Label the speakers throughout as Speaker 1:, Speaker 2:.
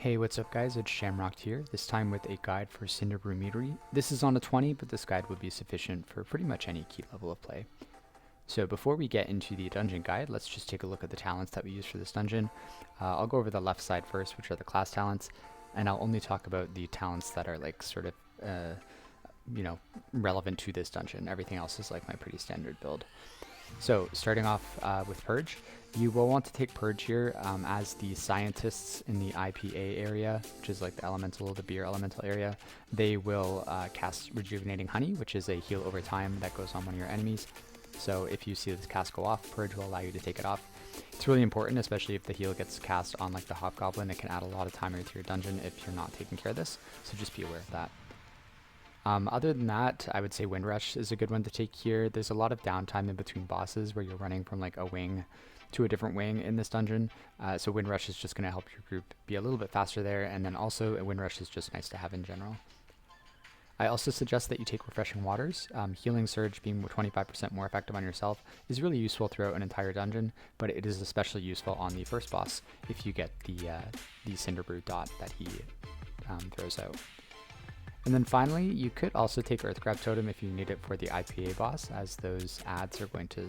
Speaker 1: Hey, what's up guys, it's Shamrocked here, this time with a guide for Cinderbrew Meadery. This is on a 20, but this guide would be sufficient for pretty much any key level of play. So before we get into the dungeon guide, let's just take a look at the talents that we use for this dungeon. I'll go over the left side first, which are the class talents, and I'll only talk about the talents that are like sort of, relevant to this dungeon. Everything else is like my pretty standard build. So starting off with Purge, you will want to take Purge here as the scientists in the IPA area, which is like the beer elemental area. They will cast Rejuvenating Honey, which is a heal over time that goes on one of your enemies. So if you see this cast go off, Purge will allow you to take it off. It's really important, especially if the heal gets cast on like the Hobgoblin. It can add a lot of timer to your dungeon if you're not taking care of this, so just be aware of that. Other than that, I would say Wind Rush is a good one to take here. There's a lot of downtime in between bosses where you're running from like a wing to a different wing in this dungeon. So Wind Rush is just going to help your group be a little bit faster there, and then also a Wind Rush is just nice to have in general. I also suggest that you take Refreshing Waters. Healing Surge being 25% more effective on yourself is really useful throughout an entire dungeon, but it is especially useful on the first boss if you get the Cinderbrew dot that he throws out. And then finally, you could also take Earthgrab Totem if you need it for the IPA boss, as those ads are going to,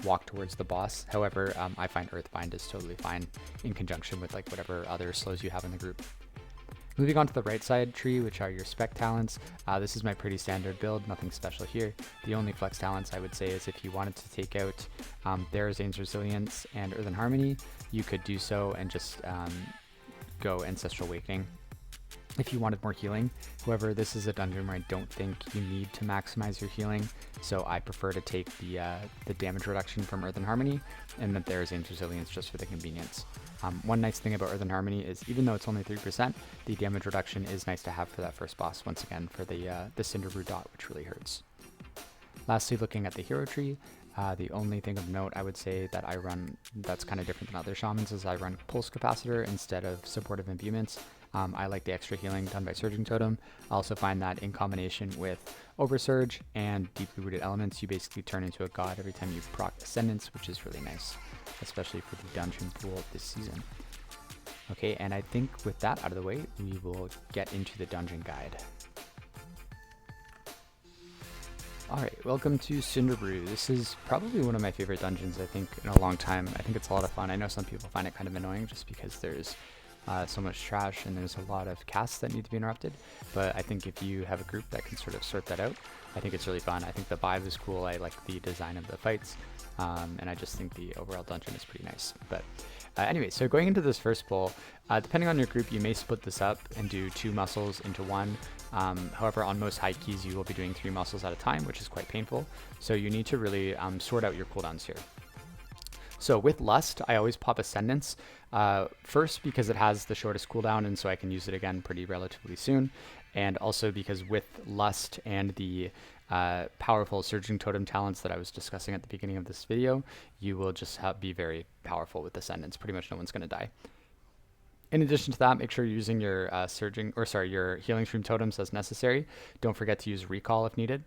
Speaker 1: walk towards the boss. However, I find Earthbind is totally fine in conjunction with like whatever other slows you have in the group. Moving on to the right side tree, which are your spec talents. This is my pretty standard build, nothing special here. The only flex talents I would say is if you wanted to take out Zane's Resilience and Earthen Harmony, you could do so and just go Ancestral Awakening if you wanted more healing. However, this is a dungeon where I don't think you need to maximize your healing, so I prefer to take the damage reduction from Earthen Harmony and then there's Zane's Resilience just for the convenience. One nice thing about Earthen Harmony is even though it's only 3%, the damage reduction is nice to have for that first boss, once again for the Cinderbrew dot, which really hurts. Lastly, looking at the hero tree, the only thing of note I would say that I run that's kind of different than other shamans is I run Pulse Capacitor instead of Supportive Imbuements. I like the extra healing done by Surging Totem. I also find that in combination with Oversurge and Deeply Rooted Elements, you basically turn into a god every time you proc Ascendance, which is really nice, especially for the dungeon pool this season. Okay, and I think with that out of the way, we will get into the dungeon guide. Alright, welcome to Cinderbrew. This is probably one of my favorite dungeons, I think, in a long time. I think it's a lot of fun. I know some people find it kind of annoying just because there's so much trash and there's a lot of casts that need to be interrupted, but I think if you have a group that can sort of sort that out, I think it's really fun. I think the vibe is cool. I like the design of the fights, and I just think the overall dungeon is pretty nice. But anyway, so going into this first bowl, depending on your group, you may split this up and do 2 muscles into 1. However, on most high keys, you will be doing 3 muscles at a time, which is quite painful. So you need to really sort out your cooldowns here. So with Lust, I always pop Ascendance first because it has the shortest cooldown, and so I can use it again pretty relatively soon. And also because with Lust and the powerful Surging Totem talents that I was discussing at the beginning of this video, you will just be very powerful with Ascendance. Pretty much no one's going to die. In addition to that, make sure you're using your your Healing Stream Totems as necessary. Don't forget to use Recall if needed.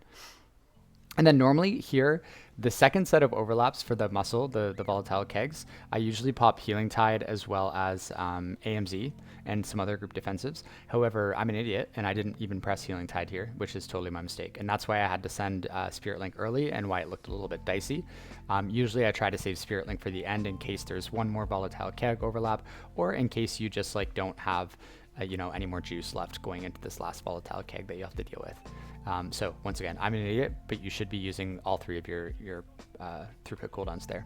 Speaker 1: And then normally here, the second set of overlaps for the muscle, the volatile kegs, I usually pop Healing Tide as well as AMZ and some other group defensives. However, I'm an idiot and I didn't even press Healing Tide here, which is totally my mistake. And that's why I had to send Spirit Link early and why it looked a little bit dicey. Usually I try to save Spirit Link for the end in case there's one more volatile keg overlap, or in case you just like don't have any more juice left going into this last volatile keg that you have to deal with. So once again, I'm an idiot, but you should be using all 3 of your throughput cooldowns there.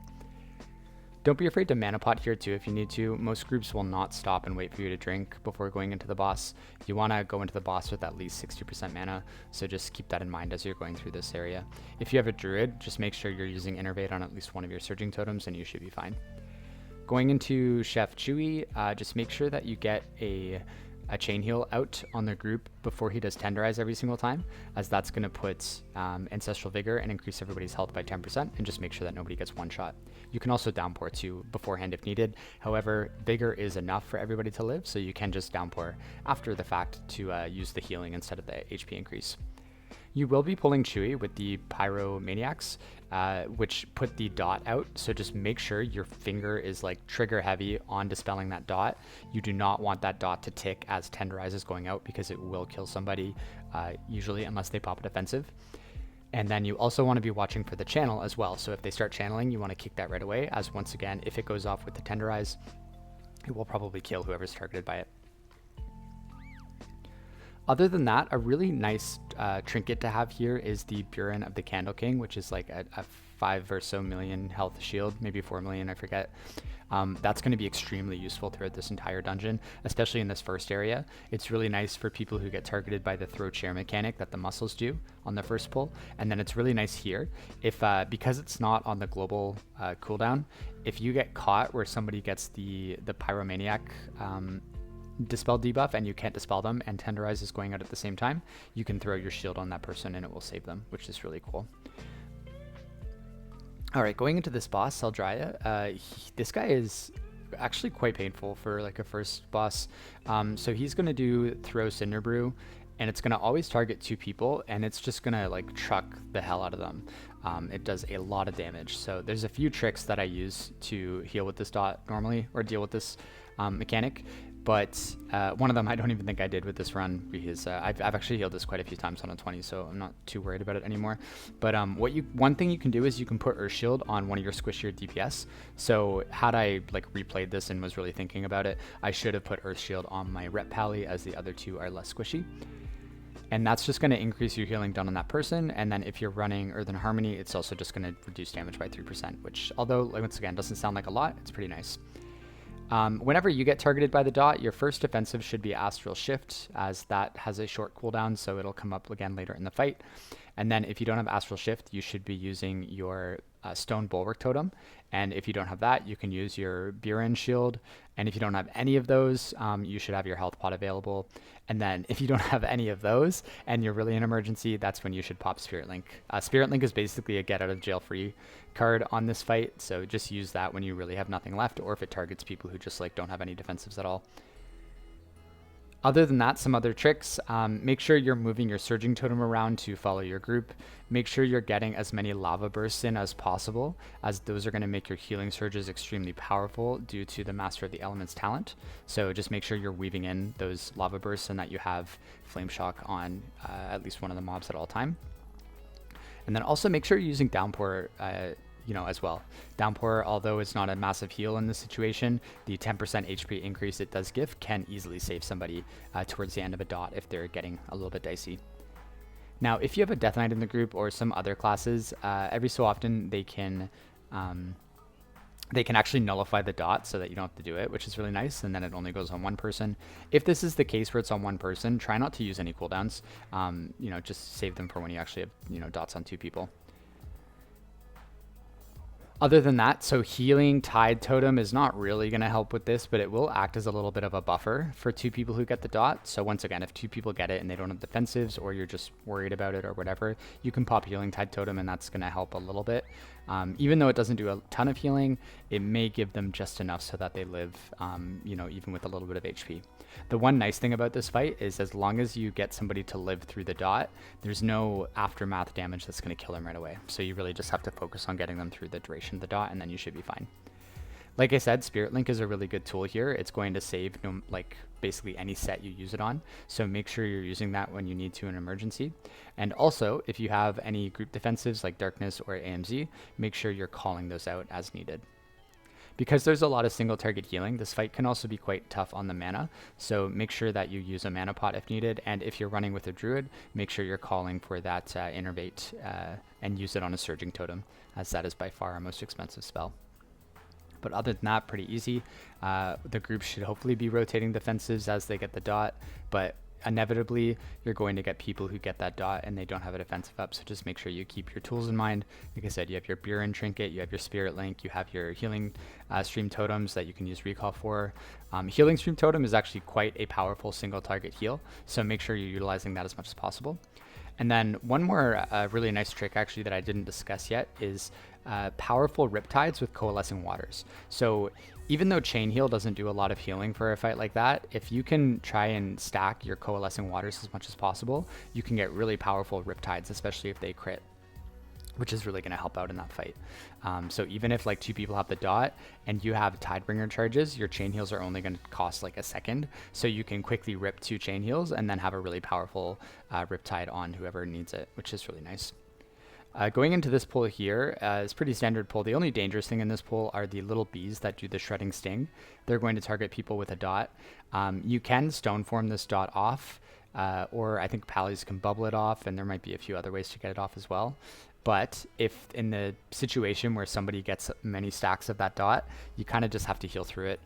Speaker 1: Don't be afraid to mana pot here too if you need to. Most groups will not stop and wait for you to drink before going into the boss. You want to go into the boss with at least 60% mana, so just keep that in mind as you're going through this area. If you have a druid, just make sure you're using Innervate on at least one of your Surging Totems and you should be fine. Going into Chef Chewy, just make sure that you get a chain heal out on the group before he does Tenderize every single time, as that's going to put Ancestral Vigor and increase everybody's health by 10%, and just make sure that nobody gets one shot. You can also downpour too beforehand if needed. However, Vigor is enough for everybody to live, so you can just downpour after the fact to use the healing instead of the HP increase. You will be pulling Chewy with the Pyromaniacs, which put the dot out. So just make sure your finger is like trigger heavy on dispelling that dot. You do not want that dot to tick as Tenderize is going out because it will kill somebody, usually unless they pop a defensive. And then you also want to be watching for the channel as well. So if they start channeling, you want to kick that right away, as once again, if it goes off with the Tenderize, it will probably kill whoever's targeted by it. Other than that, a really nice trinket to have here is the Burin of the Candle King, which is like a 5 or so million health shield, maybe 4 million, I forget. That's going to be extremely useful throughout this entire dungeon, especially in this first area. It's really nice for people who get targeted by the throw chair mechanic that the muscles do on the first pull. And then it's really nice here if because it's not on the global cooldown, if you get caught where somebody gets the Pyromaniac dispel debuff and you can't dispel them and Tenderize is going out at the same time, you can throw your shield on that person and it will save them, which is really cool. All right, going into this boss, Aldryr, this guy is actually quite painful for like a first boss. So he's going to do throw Cinderbrew, and it's going to always target 2 people, and it's just going to like truck the hell out of them. It does a lot of damage. So there's a few tricks that I use to heal with this dot normally, or deal with this mechanic. But one of them I don't even think I did with this run, because I've actually healed this quite a few times on a 20, so I'm not too worried about it anymore. But one thing you can do is you can put Earth Shield on one of your squishier DPS. So had I like replayed this and was really thinking about it, I should have put Earth Shield on my Rep Pally, as the other 2 are less squishy. And that's just going to increase your healing done on that person. And then if you're running Earth and Harmony, it's also just going to reduce damage by 3%, which, although once again doesn't sound like a lot, it's pretty nice. Whenever you get targeted by the dot, your first defensive should be Astral Shift, as that has a short cooldown, so it'll come up again later in the fight. And then if you don't have Astral Shift, you should be using your Stone Bulwark Totem. And if you don't have that, you can use your Burin Shield. And if you don't have any of those, you should have your Health Pot available. And then if you don't have any of those and you're really in emergency, that's when you should pop Spirit Link. Spirit Link is basically a get out of jail free card on this fight, so just use that when you really have nothing left, or if it targets people who just like don't have any defensives at all. Other than that, some other tricks. Make sure you're moving your Surging Totem around to follow your group. Make sure you're getting as many lava bursts in as possible, as those are going to make your healing surges extremely powerful due to the Master of the Elements talent. So just make sure you're weaving in those lava bursts and that you have Flame Shock on at least one of the mobs at all time. And then also make sure you're using Downpour as well. Downpour, although it's not a massive heal in this situation, the 10% HP increase it does give can easily save somebody towards the end of a dot if they're getting a little bit dicey. Now, if you have a Death Knight in the group or some other classes, every so often they can actually nullify the dot so that you don't have to do it, which is really nice, and then it only goes on one person. If this is the case where it's on one person, try not to use any cooldowns. Just save them for when you actually have dots on 2 people. Other than that, so healing Tide Totem is not really going to help with this, but it will act as a little bit of a buffer for 2 people who get the dot. So once again, if 2 people get it and they don't have defensives, or you're just worried about it or whatever, you can pop healing Tide Totem and that's going to help a little bit. Even though it doesn't do a ton of healing, it may give them just enough so that they live, even with a little bit of HP. The one nice thing about this fight is as long as you get somebody to live through the dot, there's no aftermath damage that's going to kill them right away. So you really just have to focus on getting them through the duration of the dot, and then you should be fine. Like I said, Spirit Link is a really good tool here. It's going to save basically any set you use it on. So make sure you're using that when you need to in an emergency. And also, if you have any group defensives like Darkness or AMZ, make sure you're calling those out as needed. Because there's a lot of single target healing, this fight can also be quite tough on the mana, so make sure that you use a mana pot if needed, and if you're running with a druid, make sure you're calling for that Innervate and use it on a Surging Totem, as that is by far our most expensive spell. But other than that, pretty easy. The group should hopefully be rotating defensives as they get the dot, but inevitably you're going to get people who get that dot and they don't have a defensive up, so just make sure you keep your tools in mind. Like I said, you have your Burin Trinket, you have your Spirit Link, you have your healing Stream Totems that you can use recall for. Healing Stream Totem is actually quite a powerful single target heal, so make sure you're utilizing that as much as possible. And then one more really nice trick actually that I didn't discuss yet is powerful Riptides with Coalescing Waters. So even though Chain Heal doesn't do a lot of healing for a fight like that, if you can try and stack your Coalescing Waters as much as possible, you can get really powerful Riptides, especially if they crit, which is really going to help out in that fight. So even if like 2 people have the dot and you have Tidebringer charges, your chain heals are only going to cost like a second. So you can quickly rip 2 chain heals and then have a really powerful Riptide on whoever needs it, which is really nice. Going into this pull here is pretty standard pull. The only dangerous thing in this pull are the little bees that do the shredding sting. They're going to target people with a dot. You can stone form this dot off, or I think Pallies can bubble it off, and there might be a few other ways to get it off as well. But if in the situation where somebody gets many stacks of that dot, you kind of just have to heal through it.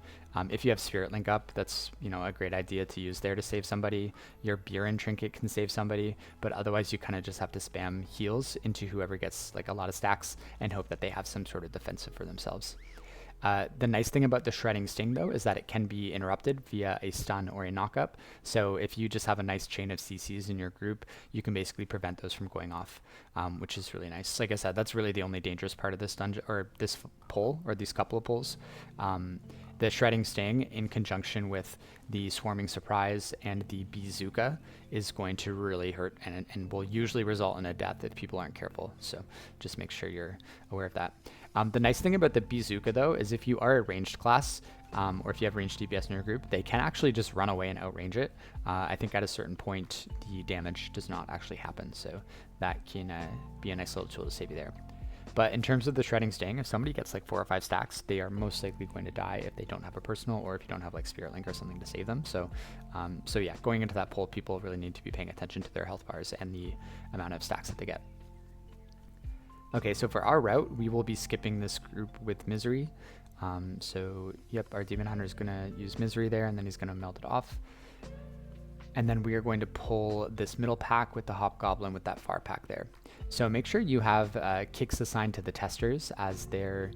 Speaker 1: If you have Spirit Link up, that's a great idea to use there to save somebody. Your Buren Trinket can save somebody, but otherwise you kind of just have to spam heals into whoever gets like a lot of stacks and hope that they have some sort of defensive for themselves. The nice thing about the Shredding Sting, though, is that it can be interrupted via a stun or a knock-up. So if you just have a nice chain of CCs in your group, you can basically prevent those from going off, which is really nice. Like I said, that's really the only dangerous part of this dungeon, or this pull, or these couple of pulls. The Shredding Sting, in conjunction with the Swarming Surprise and the Bazooka, is going to really hurt and will usually result in a death if people aren't careful. So just make sure you're aware of that. The nice thing about the Bazooka, though, is if you are a ranged class, or if you have ranged DPS in your group, they can actually just run away and outrange it. I think at a certain point, the damage does not actually happen, so that can be a nice little tool to save you there. But in terms of the Shredding Sting, if somebody gets like 4 or 5 stacks, they are most likely going to die if they don't have a personal, or if you don't have like Spirit Link or something to save them. So yeah, going into that pull, people really need to be paying attention to their health bars and the amount of stacks that they get. Okay, so for our route, we will be skipping this group with Meadery. So yep, our Demon Hunter is going to use Meadery there, and then he's going to melt it off. And then we are going to pull this middle pack with the Hobgoblin with that far pack there. So make sure you have kicks assigned to the testers as their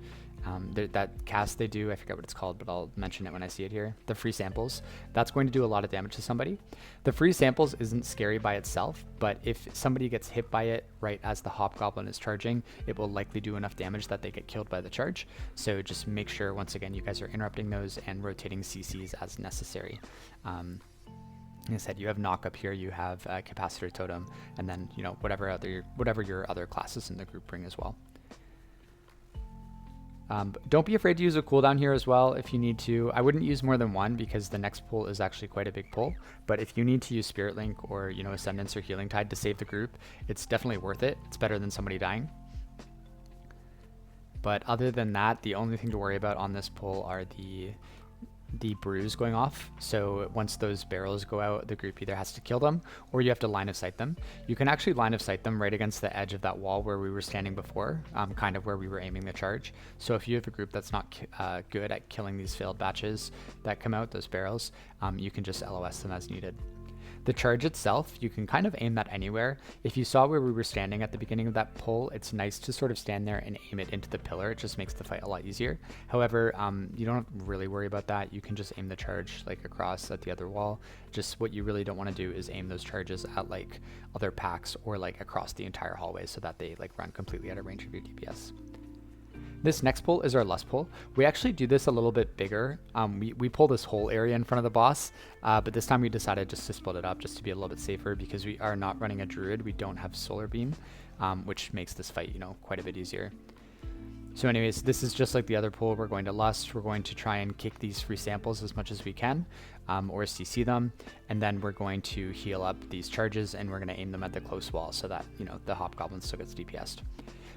Speaker 1: that cast they do. I forget what it's called, but I'll mention it when I see it here. The free samples. That's going to do a lot of damage to somebody. The free samples isn't scary by itself, but if somebody gets hit by it right as the Hobgoblin is charging, it will likely do enough damage that they get killed by the charge. So just make sure, once again, you guys are interrupting those and rotating CCs as necessary. Like I said, you have knock up here, you have capacitor totem, and then whatever your other classes in the group bring as well. Don't be afraid to use a cooldown here as well if you need to. I wouldn't use more than one because the next pull is actually quite a big pull. But if you need to use Spirit Link or Ascendance or Healing Tide to save the group, it's definitely worth it. It's better than somebody dying. But other than that, the only thing to worry about on this pull are the brews going off. So once those barrels go out, the group either has to kill them or you have to line of sight them. You can actually line of sight them right against the edge of that wall where we were standing before, kind of where we were aiming the charge. So if you have a group that's not good at killing these failed batches that come out, those barrels, you can just LOS them as needed. The charge itself, you can kind of aim that anywhere. If you saw where we were standing at the beginning of that pull, it's nice to sort of stand there and aim it into the pillar. It just makes the fight a lot easier. However, you don't really worry about that. You can just aim the charge like across at the other wall. Just what you really don't want to do is aim those charges at like other packs or like across the entire hallway so that they like run completely out of range of your DPS. This next pull is our Lust pull. We actually do this a little bit bigger. We pull this whole area in front of the boss, but this time we decided just to split it up just to be a little bit safer because we are not running a druid. We don't have solar beam, which makes this fight, quite a bit easier. So anyways, this is just like the other pull. We're going to Lust. We're going to try and kick these free samples as much as we can, or CC them, and then we're going to heal up these charges and we're going to aim them at the close wall so that, the Hobgoblin still gets DPS'd.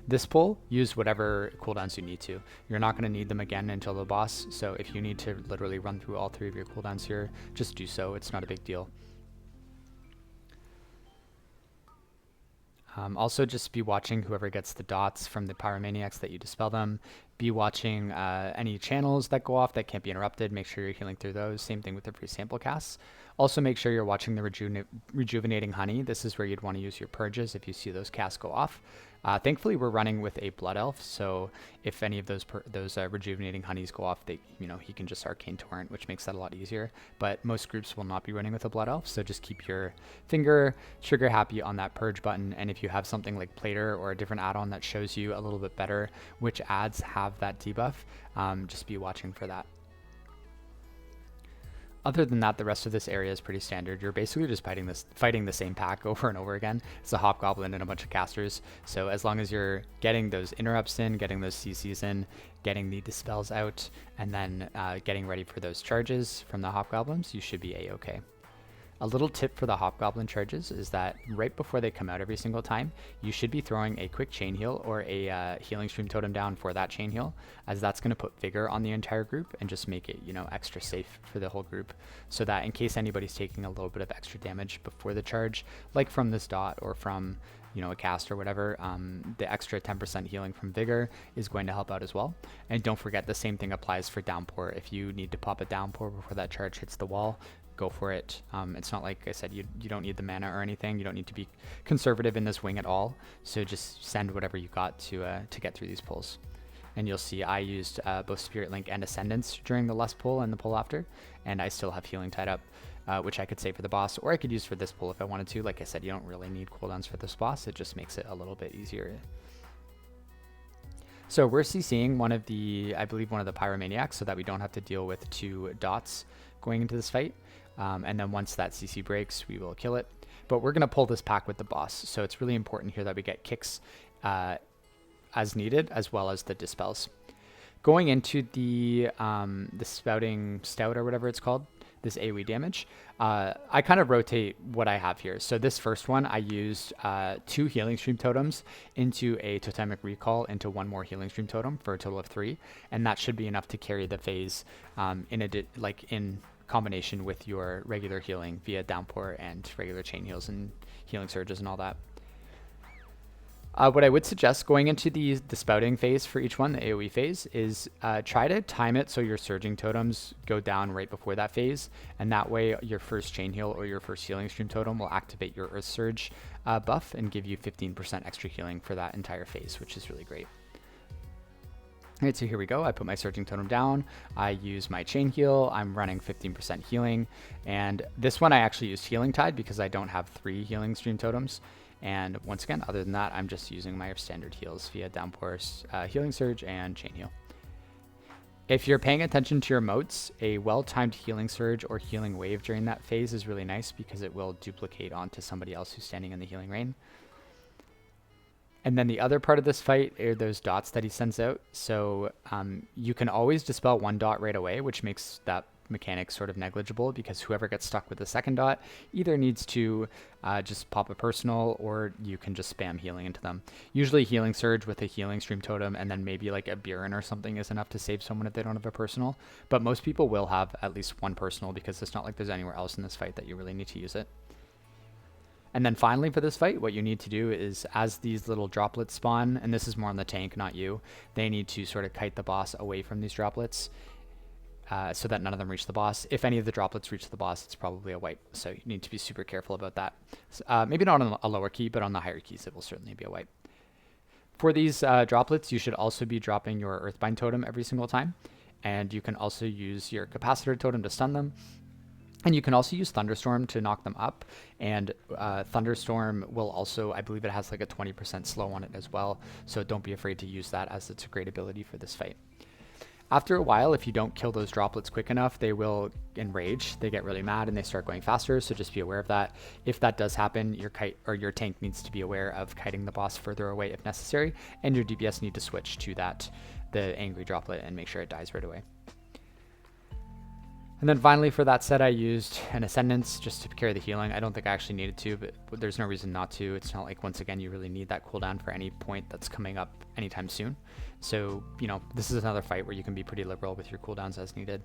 Speaker 1: This pull, use whatever cooldowns you need to. You're not going to need them again until the boss, so if you need to literally run through all 3 of your cooldowns here, just do so. It's not a big deal. Also, just be watching whoever gets the dots from the Pyromaniacs that you dispel them. Be watching any channels that go off that can't be interrupted. Make sure you're healing through those. Same thing with the free sample casts. Also, make sure you're watching the rejuvenating honey. This is where you'd want to use your purges if you see those casts go off. Thankfully, we're running with a Blood Elf, so if any of those rejuvenating honeys go off, he can just Arcane Torrent, which makes that a lot easier. But most groups will not be running with a Blood Elf, so just keep your finger trigger happy on that purge button. And if you have something like Plater or a different add-on that shows you a little bit better which ads have that debuff, just be watching for that. Other than that, the rest of this area is pretty standard. You're basically just fighting the same pack over and over again. It's a Hobgoblin and a bunch of casters. So as long as you're getting those interrupts in, getting those CCs in, getting the dispels out, and then getting ready for those charges from the Hobgoblins, you should be a-okay. A little tip for the Hobgoblin charges is that right before they come out every single time, you should be throwing a quick chain heal or a healing stream totem down for that chain heal, as that's going to put vigor on the entire group and just make it, extra safe for the whole group, so that in case anybody's taking a little bit of extra damage before the charge, like from this dot or from a cast or whatever, the extra 10% healing from vigor is going to help out as well. And don't forget, the same thing applies for downpour. If you need to pop a downpour before that charge hits the wall, go for it. It's not like I said, you don't need the mana or anything. You don't need to be conservative in this wing at all. So just send whatever you got to get through these pulls. And you'll see I used both Spirit Link and Ascendance during the last pull and the pull after, and I still have healing tied up, which I could save for the boss, or I could use for this pull if I wanted to. Like I said, you don't really need cooldowns for this boss. It just makes it a little bit easier. So we're CCing I believe one of the Pyromaniacs, so that we don't have to deal with 2 dots going into this fight. And then once that CC breaks, we will kill it. But we're going to pull this pack with the boss, so it's really important here that we get kicks as needed, as well as the dispels. Going into the Spouting Stout or whatever it's called, this AoE damage, I kind of rotate what I have here. So this first one, I used 2 Healing Stream Totems into a Totemic Recall into 1 more Healing Stream Totem for a total of 3, and that should be enough to carry the phase in combination with your regular healing via downpour and regular chain heals and healing surges and all that. What I would suggest going into the spouting phase for each one, the AoE phase, is try to time it so your surging totems go down right before that phase, and that way your first chain heal or your first healing stream totem will activate your Earth Surge buff and give you 15% extra healing for that entire phase, which is really great. Alright, so here we go. I put my surging totem down. I use my chain heal. I'm running 15% healing, and this one I actually used Healing Tide because I don't have 3 healing stream totems. And once again, other than that, I'm just using my standard heals via downpour, healing surge, and chain heal. If you're paying attention to your motes, a well-timed healing surge or healing wave during that phase is really nice because it will duplicate onto somebody else who's standing in the healing rain. And then the other part of this fight are those dots that he sends out. So you can always dispel 1 dot right away, which makes that mechanic sort of negligible, because whoever gets stuck with the second dot either needs to just pop a personal, or you can just spam healing into them. Usually healing surge with a healing stream totem and then maybe like a Buren or something is enough to save someone if they don't have a personal, but most people will have at least 1 personal because it's not like there's anywhere else in this fight that you really need to use it. And then finally for this fight, what you need to do is, as these little droplets spawn, and this is more on the tank, not you, they need to sort of kite the boss away from these droplets so that none of them reach the boss. If any of the droplets reach the boss, it's probably a wipe, so you need to be super careful about that. Maybe not on a lower key, but on the higher keys it will certainly be a wipe. For these droplets, you should also be dropping your Earthbind totem every single time, and you can also use your Capacitor totem to stun them. And you can also use Thunderstorm to knock them up, and Thunderstorm will also, I believe it has like a 20% slow on it as well, so don't be afraid to use that, as it's a great ability for this fight. After a while, if you don't kill those droplets quick enough, they will enrage. They get really mad and they start going faster, so just be aware of that. If that does happen, your kite or your tank needs to be aware of kiting the boss further away if necessary, and your DPS need to switch to the angry droplet and make sure it dies right away. And then finally for that set, I used an Ascendance just to carry the healing. I don't think I actually needed to, but there's no reason not to. It's not like, once again, you really need that cooldown for any point that's coming up anytime soon. So, this is another fight where you can be pretty liberal with your cooldowns as needed.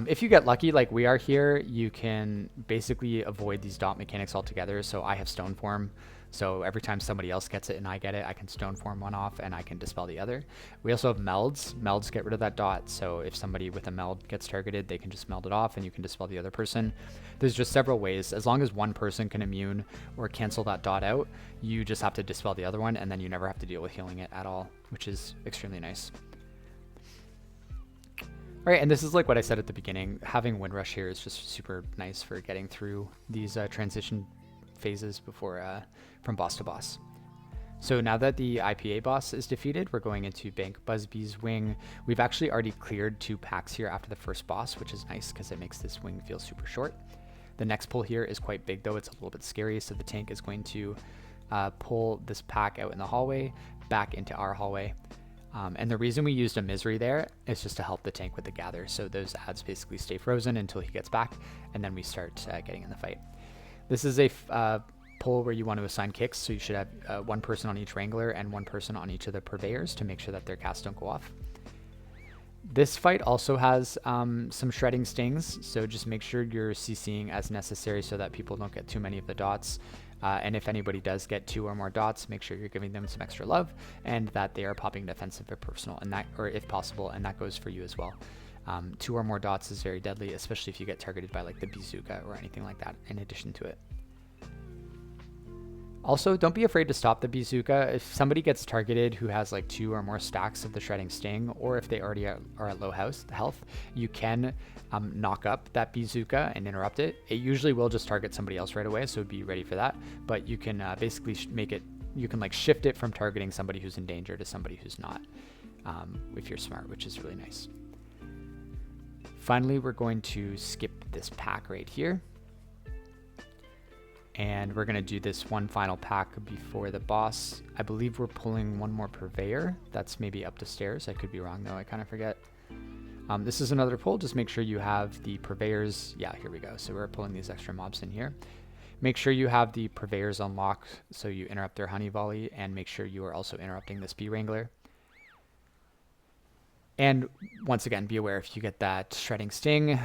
Speaker 1: If you get lucky like we are here, you can basically avoid these dot mechanics altogether. So I have Stone Form, So every time somebody else gets it and I get it, I can stone form one off and I can dispel the other. We also have melds. Melds get rid of that dot. So if somebody with a meld gets targeted, they can just meld it off and you can dispel the other person. There's just several ways. As long as one person can immune or cancel that dot out, you just have to dispel the other one and then you never have to deal with healing it at all, which is extremely nice. All right, and this is like what I said at the beginning. Having Windrush here is just super nice for getting through these transition phases before from boss to boss. So now that the IPA boss is defeated, we're going into Benk Buzzbee's wing. We've actually already cleared 2 packs here after the first boss, which is nice because it makes this wing feel super short. The next pull here is quite big though, it's a little bit scary, so the tank is going to pull this pack out in the hallway, back into our hallway. And the reason we used a Meadery there is just to help the tank with the gather, so those ads basically stay frozen until he gets back, and then we start getting in the fight. This is a pull where you want to assign kicks, so you should have 1 person on each Wrangler and 1 person on each of the Purveyors to make sure that their casts don't go off. This fight also has some shredding stings, so just make sure you're CCing as necessary so that people don't get too many of the dots. And if anybody does get 2 or more dots, make sure you're giving them some extra love and that they are popping defensive or personal, and that, or if possible, and that goes for you as well. 2 or more dots is very deadly, especially if you get targeted by like the bazooka or anything like that in addition to it. Also, don't be afraid to stop the bazooka. If somebody gets targeted who has like 2 or more stacks of the shredding sting, or if they already are at low health, you can knock up that bazooka and interrupt it. It usually will just target somebody else right away, so be ready for that. But you can basically make it, you can like shift it from targeting somebody who's in danger to somebody who's not, if you're smart, which is really nice. Finally, we're going to skip this pack right here. And we're going to do this one final pack before the boss. I believe we're pulling 1 more Purveyor. That's maybe up the stairs. I could be wrong though, I kind of forget. This is another pull. Just make sure you have the Purveyors. Yeah, here we go. So we're pulling these extra mobs in here. Make sure you have the Purveyors unlocked so you interrupt their honey volley, and make sure you are also interrupting this bee wrangler. And once again, be aware if you get that shredding sting,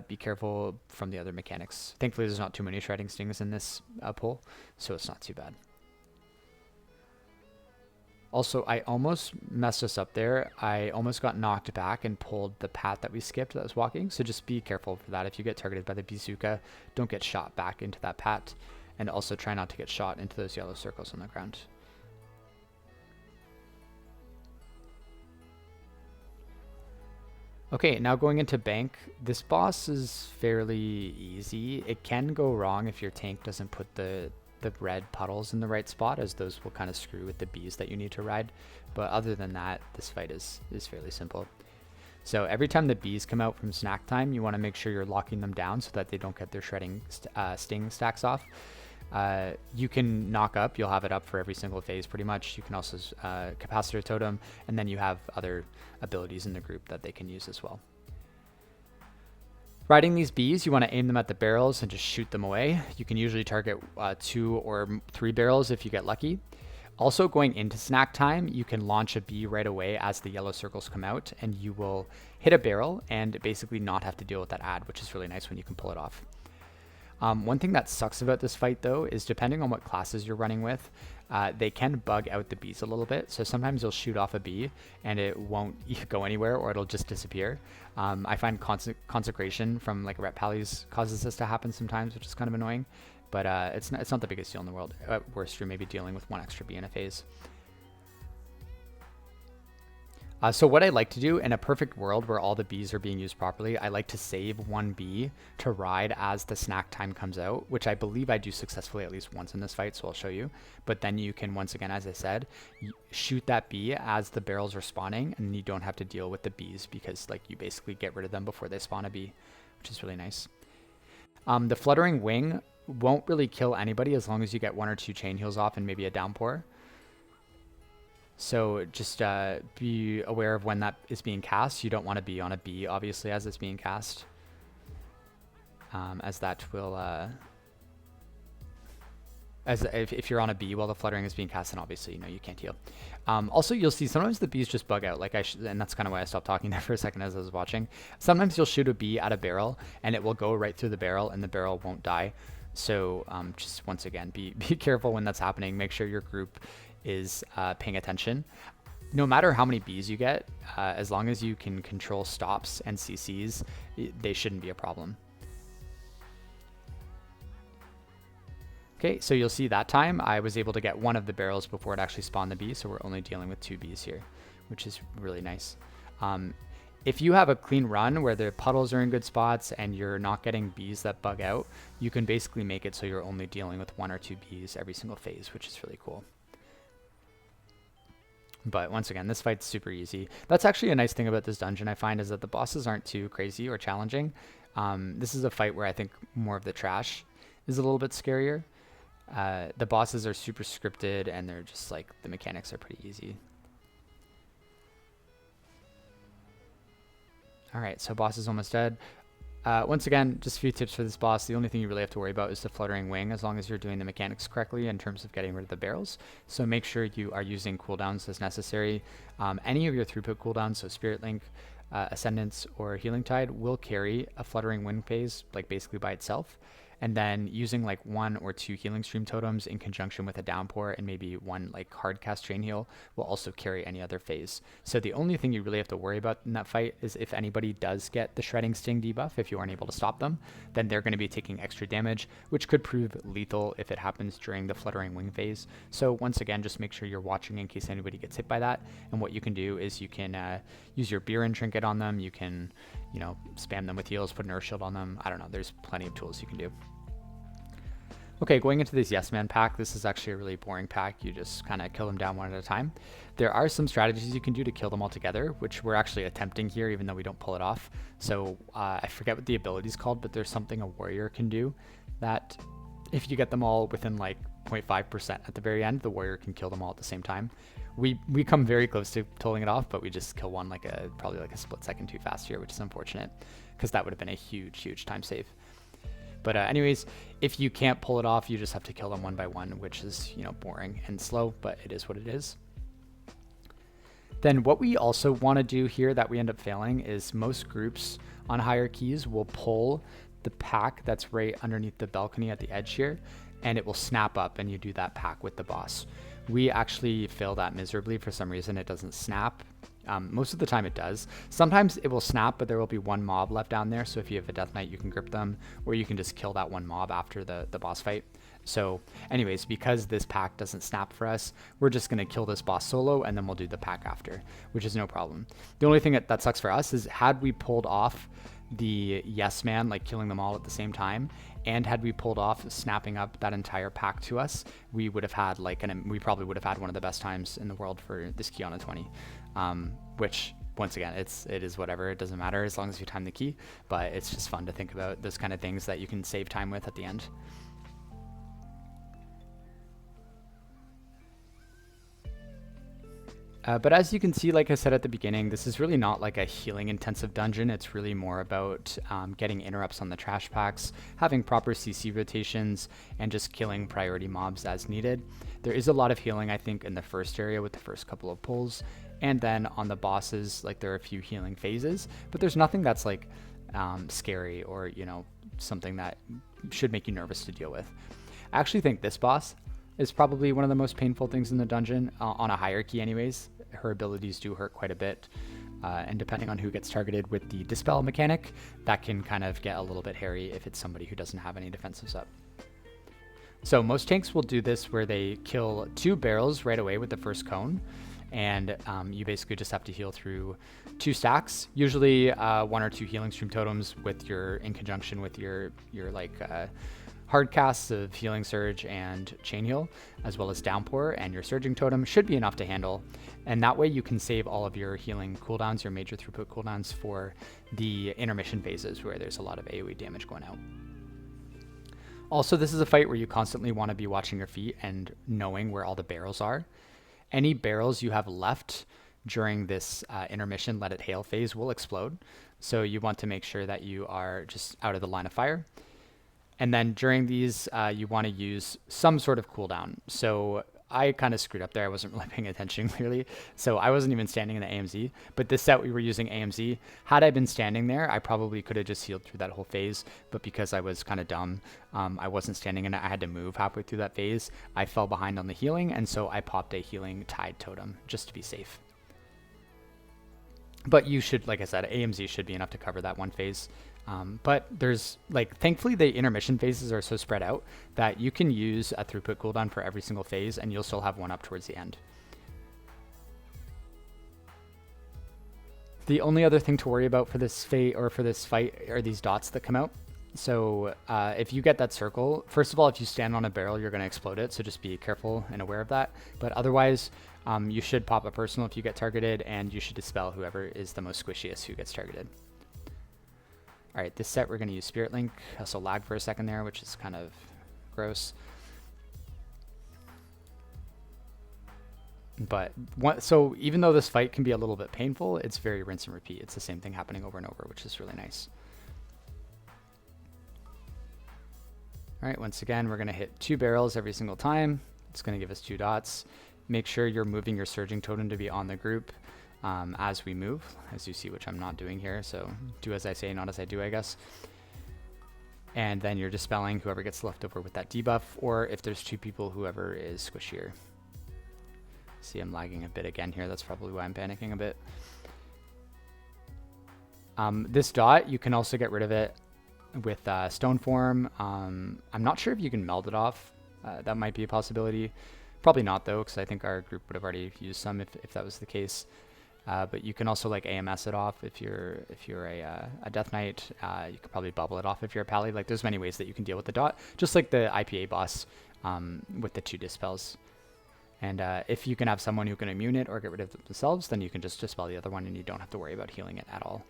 Speaker 1: be careful from the other mechanics. Thankfully, there's not too many shredding stings in this pull, so it's not too bad. Also, I almost messed us up there. I almost got knocked back and pulled the pat that we skipped that was walking, so just be careful for that. If you get targeted by the bazooka, don't get shot back into that pat, and also try not to get shot into those yellow circles on the ground. Okay, now going into Benk, this boss is fairly easy. It can go wrong if your tank doesn't put the red puddles in the right spot, as those will kind of screw with the bees that you need to ride. But other than that, this fight is fairly simple. So every time the bees come out from snack time, you want to make sure you're locking them down so that they don't get their shredding sting stacks off. You can knock up, you'll have it up for every single phase pretty much. You can also capacitor totem, and then you have other abilities in the group that they can use as well. Riding these bees, you want to aim them at the barrels and just shoot them away. You can usually target 2 or 3 barrels if you get lucky. Also, going into snack time, you can launch a bee right away as the yellow circles come out, and you will hit a barrel and basically not have to deal with that ad, which is really nice when you can pull it off. One thing that sucks about this fight though is depending on what classes you're running with, they can bug out the bees a little bit. So sometimes you'll shoot off a bee and it won't go anywhere, or it'll just disappear. I find consecration from like Rep Pallies causes this to happen sometimes, which is kind of annoying, but it's not the biggest deal in the world. At worst, you're maybe dealing with 1 extra bee in a phase. So what I like to do in a perfect world where all the bees are being used properly, I like to save 1 bee to ride as the snack time comes out, which I believe I do successfully at least once in this fight, so I'll show you. But then you can, once again, as I said, shoot that bee as the barrels are spawning, and you don't have to deal with the bees because like you basically get rid of them before they spawn a bee, which is really nice. The fluttering wing won't really kill anybody as long as you get 1 or 2 chain heals off and maybe a downpour. So just be aware of when that is being cast. You don't want to be on a bee, obviously, as it's being cast, as that will, if you're on a bee while the fluttering is being cast, then obviously, you can't heal. Also, you'll see sometimes the bees just bug out, and that's kind of why I stopped talking there for a second as I was watching. Sometimes you'll shoot a bee at a barrel, and it will go right through the barrel, and the barrel won't die. So just once again, be careful when that's happening. Make sure your group is paying attention. No matter how many bees you get, as long as you can control stops and CCs, they shouldn't be a problem. Okay, so you'll see that time I was able to get one of the barrels before it actually spawned the bee, so we're only dealing with 2 bees here, which is really nice. If you have a clean run where the puddles are in good spots and you're not getting bees that bug out, you can basically make it so you're only dealing with 1 or 2 bees every single phase, which is really cool. But once again, this fight's super easy. That's actually a nice thing about this dungeon, I find, is that the bosses aren't too crazy or challenging. This is a fight where I think more of the trash is a little bit scarier. The bosses are super scripted and they're just like, the mechanics are pretty easy. Alright, so boss is almost dead. Once again, just a few tips for this boss. The only thing you really have to worry about is the fluttering wing, as long as you're doing the mechanics correctly in terms of getting rid of the barrels. So make sure you are using cooldowns as necessary. Any of your throughput cooldowns, so Spirit Link, Ascendance, or Healing Tide, will carry a fluttering wing phase, like basically by itself. And then using like 1 or 2 healing stream totems in conjunction with a downpour and maybe 1 like hard cast chain heal will also carry any other phase. So the only thing you really have to worry about in that fight is if anybody does get the shredding sting debuff, if you aren't able to stop them, then they're going to be taking extra damage, which could prove lethal if it happens during the fluttering wing phase. So once again, just make sure you're watching in case anybody gets hit by that. And what you can do is you can use your Baron trinket on them. You can, you know, spam them with heals, put an earth shield on them. I don't know. There's plenty of tools you can do. Okay, going into this Yes Man pack, this is actually a really boring pack. You just kind of kill them down one at a time. There are some strategies you can do to kill them all together, which we're actually attempting here, even though we don't pull it off. So I forget what the ability is called, but there's something a warrior can do that if you get them all within like 0.5% at the very end, the warrior can kill them all at the same time. We come very close to pulling it off, but we just kill one like probably like a split second too fast here, which is unfortunate because that would have been a huge time save. But anyways, if you can't pull it off, you just have to kill them one by one, which is, you know, boring and slow, but it is what it is. Then what we also want to do here that we end up failing is most groups on higher keys will pull the pack that's right underneath the balcony at the edge here, and it will snap up and you do that pack with the boss. We actually fail that miserably. For some reason, it doesn't snap. Most of the time it does. Sometimes it will snap, but there will be 1 mob left down there. So if you have a Death Knight, you can grip them, or you can just kill that 1 mob after the boss fight. So anyways, because this pack doesn't snap for us, we're just going to kill this boss solo, and then we'll do the pack after, which is no problem. The only thing that sucks for us is had we pulled off the Yes Man, like killing them all at the same time, and had we pulled off snapping up that entire pack to us, we would have had we probably would have had one of the best times in the world for this key on a 20, which once again, it is whatever, it doesn't matter as long as you time the key, but it's just fun to think about those kind of things that you can save time with at the end. But as you can see, like I said at the beginning, this is really not like a healing intensive dungeon. It's really more about getting interrupts on the trash packs, having proper CC rotations, and just killing priority mobs as needed. There is a lot of healing, I think, in the first area with the first couple of pulls. And then on the bosses, like there are a few healing phases, but there's nothing that's like scary or, you know, something that should make you nervous to deal with. I actually think this boss is probably one of the most painful things in the dungeon, on a hierarchy anyways. Her abilities do hurt quite a bit, and depending on who gets targeted with the Dispel mechanic, that can kind of get a little bit hairy if it's somebody who doesn't have any defensives up. So most tanks will do this where they kill 2 barrels right away with the first cone, and you basically just have to heal through 2 stacks, usually 1 or 2 healing stream totems in conjunction with your hard casts of Healing Surge and Chain Heal, as well as Downpour, and your Surging Totem should be enough to handle. And that way you can save all of your healing cooldowns, your major throughput cooldowns, for the intermission phases where there's a lot of AoE damage going out. Also, this is a fight where you constantly want to be watching your feet and knowing where all the barrels are. Any barrels you have left during this intermission Let It Hail phase will explode. So you want to make sure that you are just out of the line of fire. And then during these, you want to use some sort of cooldown. So I kind of screwed up there. I wasn't really paying attention clearly. So I wasn't even standing in the AMZ. But this set we were using AMZ. Had I been standing there, I probably could have just healed through that whole phase. But because I was kind of dumb, I wasn't standing in it. I had to move halfway through that phase. I fell behind on the healing, and so I popped a healing Tide Totem just to be safe. But you should, like I said, AMZ should be enough to cover that one phase. But there's, like, thankfully the intermission phases are so spread out that you can use a throughput cooldown for every single phase, and you'll still have one up towards the end. The only other thing to worry about for this fight are these dots that come out. So if you get that circle, first of all, if you stand on a barrel, you're going to explode it. So just be careful and aware of that. But otherwise, you should pop a personal if you get targeted, and you should dispel whoever is the most squishiest who gets targeted. All right, this set we're going to use Spirit Link. Also lag for a second there, which is kind of gross. But so even though this fight can be a little bit painful, it's very rinse and repeat. It's the same thing happening over and over, which is really nice. All right, once again, we're going to hit 2 barrels every single time. It's going to give us 2 dots. Make sure you're moving your Surging Totem to be on the group as we move, as you see, which I'm not doing here. So do as I say, not as I do, I guess. And then you're dispelling whoever gets left over with that debuff, or if there's 2 people, whoever is squishier. See, I'm lagging a bit again here. That's probably why I'm panicking a bit. This dot, you can also get rid of it with Stone Form. I'm not sure if you can meld it off. That might be a possibility. Probably not, though, because I think our group would have already used some if that was the case. But you can also like AMS it off if you're a Death Knight. You could probably bubble it off if you're a Pally. Like, there's many ways that you can deal with the dot, just like the IPA boss with the 2 dispels. And if you can have someone who can immune it or get rid of it themselves, then you can just dispel the other one, and you don't have to worry about healing it at all.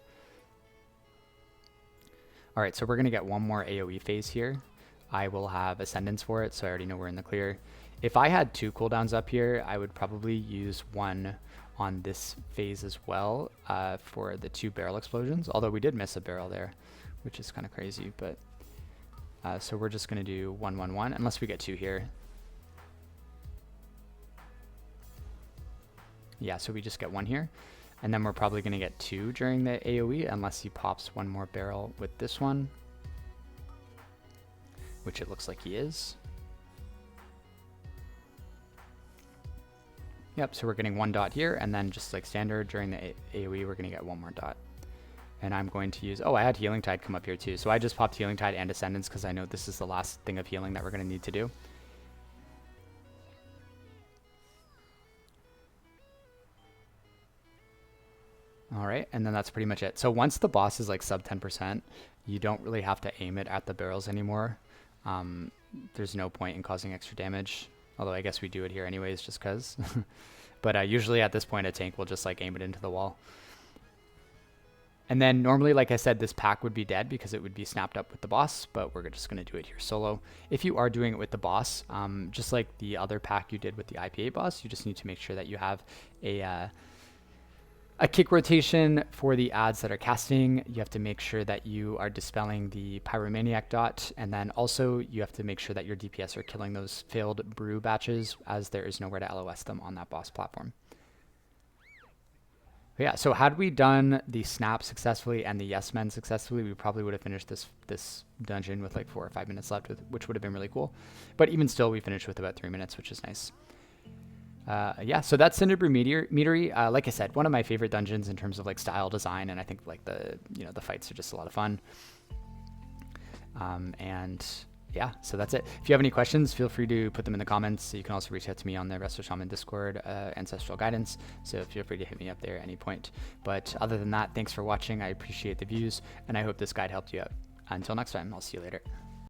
Speaker 1: All right, so we're going to get one more AoE phase here. I will have Ascendance for it, so I already know we're in the clear. If I had 2 cooldowns up here, I would probably use one on this phase as well for the 2 barrel explosions, although we did miss a barrel there, which is kind of crazy. But so we're just going to do 1, 1, 1, unless we get 2 here. Yeah, so we just get 1 here. And then we're probably going to get 2 during the AoE, unless he pops 1 more barrel with this one, which it looks like he is. Yep, so we're getting 1 dot here, and then just like standard during the AoE, we're going to get 1 more dot. And I'm going to use, oh, I had Healing Tide come up here too. So I just popped Healing Tide and Ascendance because I know this is the last thing of healing that we're going to need to do. All right, and then that's pretty much it. So once the boss is like sub 10%, you don't really have to aim it at the barrels anymore. There's no point in causing extra damage, although I guess we do it here anyways just because. But usually at this point a tank will just like aim it into the wall. And then normally, like I said, this pack would be dead because it would be snapped up with the boss, but we're just going to do it here solo. If you are doing it with the boss, just like the other pack you did with the IPA boss, you just need to make sure that you have a kick rotation for the ads that are casting. You have to make sure that you are dispelling the Pyromaniac dot, and then also you have to make sure that your DPS are killing those failed brew batches, as there is nowhere to LOS them on that boss platform. But yeah, so had we done the snap successfully and the yes men successfully, we probably would have finished this dungeon with like 4 or 5 minutes left, which would have been really cool. But even still, we finished with about 3 minutes, which is nice. Yeah, so that's Cinderbrew Meadery. Like I said, one of my favorite dungeons in terms of like style design, and I think like the fights are just a lot of fun. And yeah, so that's it. If you have any questions, feel free to put them in the comments. You can also reach out to me on the Resto Shaman Discord, Ancestral Guidance. So feel free to hit me up there at any point. But other than that, thanks for watching. I appreciate the views, and I hope this guide helped you out. Until next time, I'll see you later.